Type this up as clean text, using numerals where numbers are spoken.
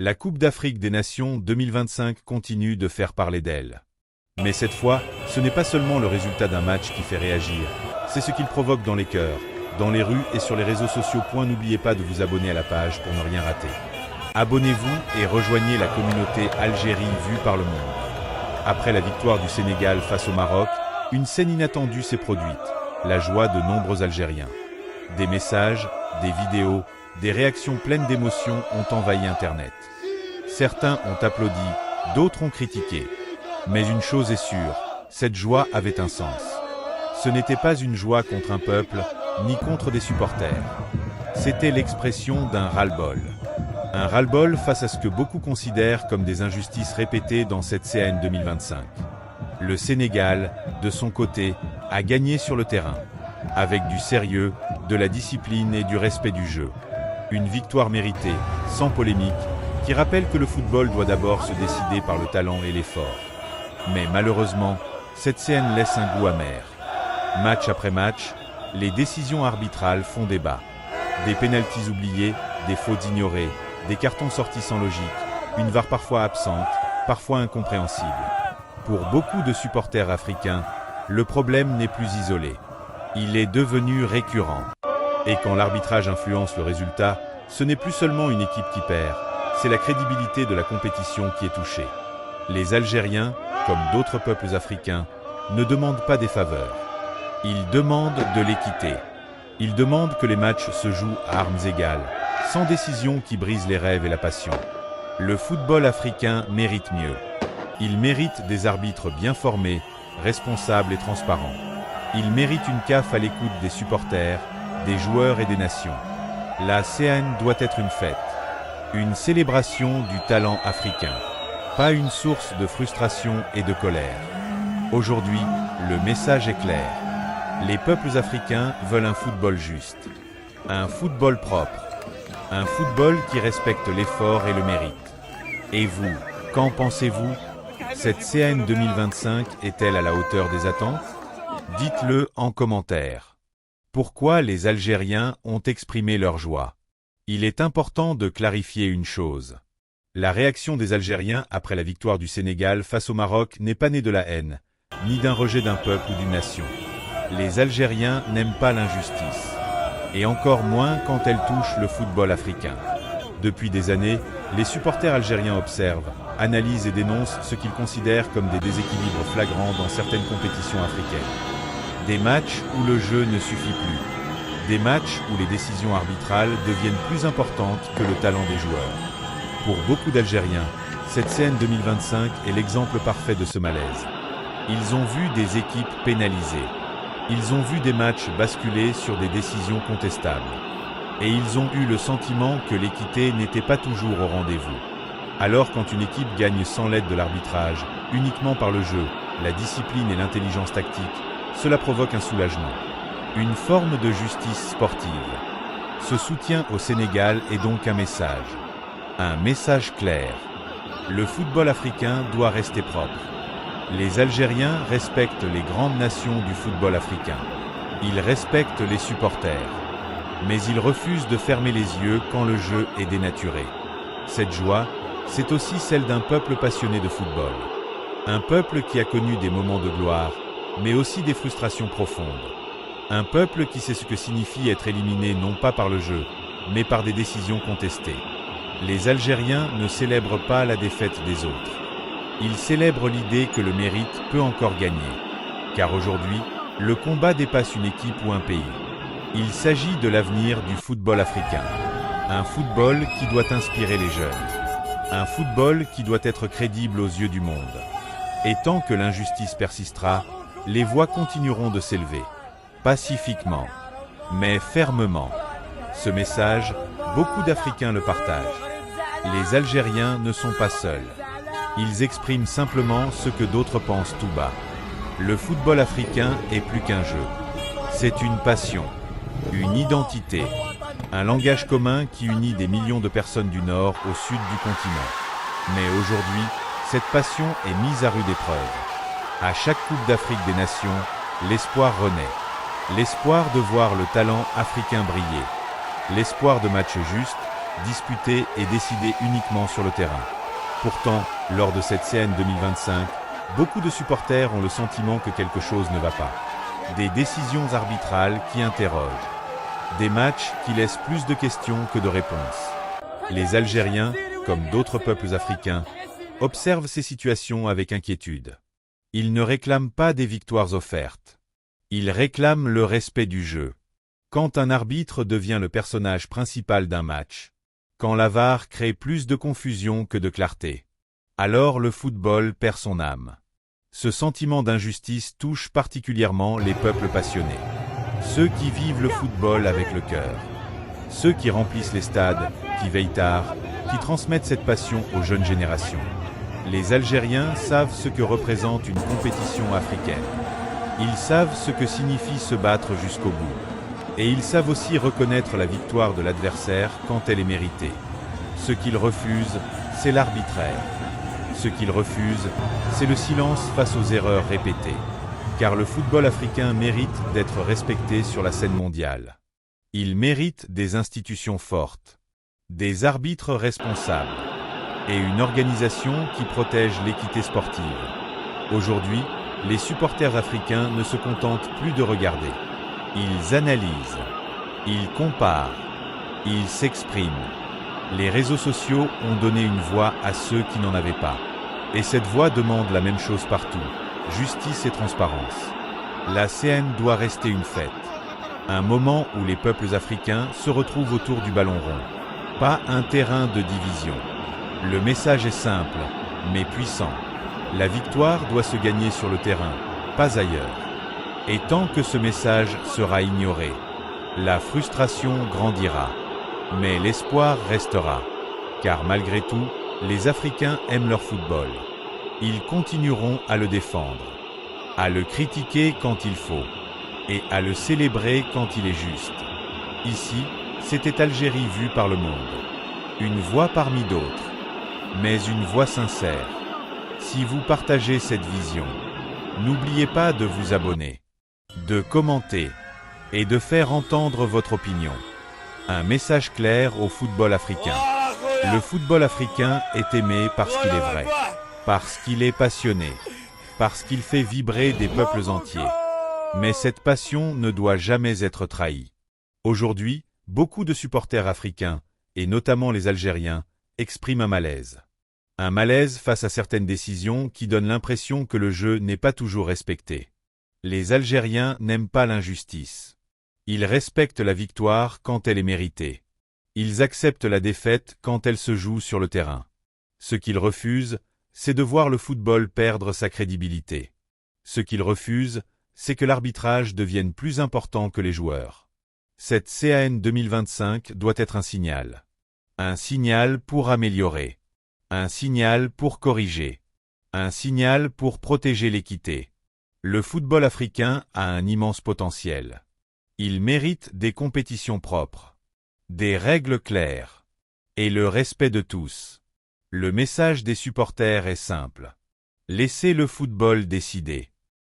La Coupe d'Afrique des Nations 2025 continue de faire parler d'elle. Mais cette fois, ce n'est pas seulement le résultat d'un match qui fait réagir, c'est ce qu'il provoque dans les cœurs, dans les rues et sur les réseaux sociaux. N'oubliez pas de vous abonner à la page pour ne rien rater. Abonnez-vous et rejoignez la communauté Algérie vue par le monde. Après la victoire du Sénégal face au Maroc, une scène inattendue s'est produite, la joie de nombreux Algériens. Des messages, des vidéos, des réactions pleines d'émotions ont envahi Internet. Certains ont applaudi, d'autres ont critiqué. Mais une chose est sûre, cette joie avait un sens. Ce n'était pas une joie contre un peuple, ni contre des supporters. C'était l'expression d'un ras-le-bol. Un ras-le-bol face à ce que beaucoup considèrent comme des injustices répétées dans cette CAN 2025. Le Sénégal, de son côté, a gagné sur le terrain, avec du sérieux, de la discipline et du respect du jeu. Une victoire méritée, sans polémique, qui rappelle que le football doit d'abord se décider par le talent et l'effort. Mais malheureusement, cette scène laisse un goût amer. Match après match, les décisions arbitrales font débat. Des pénaltys oubliés, des fautes ignorées, des cartons sortis sans logique, une VAR parfois absente, parfois incompréhensible. Pour beaucoup de supporters africains, le problème n'est plus isolé. Il est devenu récurrent. Et quand l'arbitrage influence le résultat, ce n'est plus seulement une équipe qui perd, c'est la crédibilité de la compétition qui est touchée. Les Algériens, comme d'autres peuples africains, ne demandent pas des faveurs. Ils demandent de l'équité. Ils demandent que les matchs se jouent à armes égales, sans décision qui brise les rêves et la passion. Le football africain mérite mieux. Il mérite des arbitres bien formés, responsables et transparents. Il mérite une CAF à l'écoute des supporters, des joueurs et des nations. La CAN doit être une fête, une célébration du talent africain, pas une source de frustration et de colère. Aujourd'hui, le message est clair. Les peuples africains veulent un football juste, un football propre, un football qui respecte l'effort et le mérite. Et vous, qu'en pensez-vous? Cette CAN 2025 est-elle à la hauteur des attentes? Dites-le en commentaire. Pourquoi les Algériens ont exprimé leur joie? Il est important de clarifier une chose. La réaction des Algériens après la victoire du Sénégal face au Maroc n'est pas née de la haine, ni d'un rejet d'un peuple ou d'une nation. Les Algériens n'aiment pas l'injustice, et encore moins quand elle touche le football africain. Depuis des années, les supporters algériens observent, analysent et dénoncent ce qu'ils considèrent comme des déséquilibres flagrants dans certaines compétitions africaines. Des matchs où le jeu ne suffit plus. Des matchs où les décisions arbitrales deviennent plus importantes que le talent des joueurs. Pour beaucoup d'Algériens, cette CAN 2025 est l'exemple parfait de ce malaise. Ils ont vu des équipes pénalisées. Ils ont vu des matchs basculer sur des décisions contestables. Et ils ont eu le sentiment que l'équité n'était pas toujours au rendez-vous. Alors quand une équipe gagne sans l'aide de l'arbitrage, uniquement par le jeu, la discipline et l'intelligence tactique, cela provoque un soulagement. Une forme de justice sportive. Ce soutien au Sénégal est donc un message clair. Le football africain doit rester propre. Les Algériens respectent les grandes nations du football africain. Ils respectent les supporters. Mais ils refusent de fermer les yeux quand le jeu est dénaturé. Cette joie, c'est aussi celle d'un peuple passionné de football. Un peuple qui a connu des moments de gloire, mais aussi des frustrations profondes. Un peuple qui sait ce que signifie être éliminé non pas par le jeu, mais par des décisions contestées. Les Algériens ne célèbrent pas la défaite des autres. Ils célèbrent l'idée que le mérite peut encore gagner. Car aujourd'hui, le combat dépasse une équipe ou un pays. Il s'agit de l'avenir du football africain. Un football qui doit inspirer les jeunes. Un football qui doit être crédible aux yeux du monde. Et tant que l'injustice persistera, les voix continueront de s'élever. Pacifiquement, mais fermement. Ce message, beaucoup d'Africains le partagent. Les Algériens ne sont pas seuls. Ils expriment simplement ce que d'autres pensent tout bas. Le football africain est plus qu'un jeu. C'est une passion, une identité, un langage commun qui unit des millions de personnes du nord au sud du continent. Mais aujourd'hui, cette passion est mise à rude épreuve. À chaque Coupe d'Afrique des Nations, l'espoir renaît. L'espoir de voir le talent africain briller. L'espoir de matchs justes, disputé et décidé uniquement sur le terrain. Pourtant, lors de cette CAN 2025, beaucoup de supporters ont le sentiment que quelque chose ne va pas. Des décisions arbitrales qui interrogent. Des matchs qui laissent plus de questions que de réponses. Les Algériens, comme d'autres peuples africains, observent ces situations avec inquiétude. Ils ne réclament pas des victoires offertes. Ils réclament le respect du jeu. Quand un arbitre devient le personnage principal d'un match, quand la VAR crée plus de confusion que de clarté, alors le football perd son âme. Ce sentiment d'injustice touche particulièrement les peuples passionnés. Ceux qui vivent le football avec le cœur. Ceux qui remplissent les stades, qui veillent tard, qui transmettent cette passion aux jeunes générations. Les Algériens savent ce que représente une compétition africaine. Ils savent ce que signifie se battre jusqu'au bout. Et ils savent aussi reconnaître la victoire de l'adversaire quand elle est méritée. Ce qu'ils refusent, c'est l'arbitraire. Ce qu'ils refusent, c'est le silence face aux erreurs répétées. Car le football africain mérite d'être respecté sur la scène mondiale. Il mérite des institutions fortes, des arbitres responsables et une organisation qui protège l'équité sportive. Aujourd'hui, les supporters africains ne se contentent plus de regarder. Ils analysent, ils comparent, ils s'expriment. Les réseaux sociaux ont donné une voix à ceux qui n'en avaient pas. Et cette voix demande la même chose partout, justice et transparence. La CAN doit rester une fête. Un moment où les peuples africains se retrouvent autour du ballon rond. Pas un terrain de division. Le message est simple, mais puissant. La victoire doit se gagner sur le terrain, pas ailleurs. Et tant que ce message sera ignoré, la frustration grandira. Mais l'espoir restera. Car malgré tout, les Africains aiment leur football. Ils continueront à le défendre, à le critiquer quand il faut, et à le célébrer quand il est juste. Ici, c'était Algérie vue par le monde. Une voix parmi d'autres, mais une voix sincère. Si vous partagez cette vision, n'oubliez pas de vous abonner, de commenter et de faire entendre votre opinion. Un message clair au football africain. Le football africain est aimé parce qu'il est vrai, parce qu'il est passionné, parce qu'il fait vibrer des peuples entiers. Mais cette passion ne doit jamais être trahie. Aujourd'hui, beaucoup de supporters africains, et notamment les Algériens, expriment un malaise. Un malaise face à certaines décisions qui donnent l'impression que le jeu n'est pas toujours respecté. Les Algériens n'aiment pas l'injustice. Ils respectent la victoire quand elle est méritée. Ils acceptent la défaite quand elle se joue sur le terrain. Ce qu'ils refusent, c'est de voir le football perdre sa crédibilité. Ce qu'ils refusent, c'est que l'arbitrage devienne plus important que les joueurs. Cette CAN 2025 doit être un signal. Un signal pour améliorer. Un signal pour corriger. Un signal pour protéger l'équité. Le football africain a un immense potentiel. Il mérite des compétitions propres, des règles claires et le respect de tous. Le message des supporters est simple. Laissez le football décider.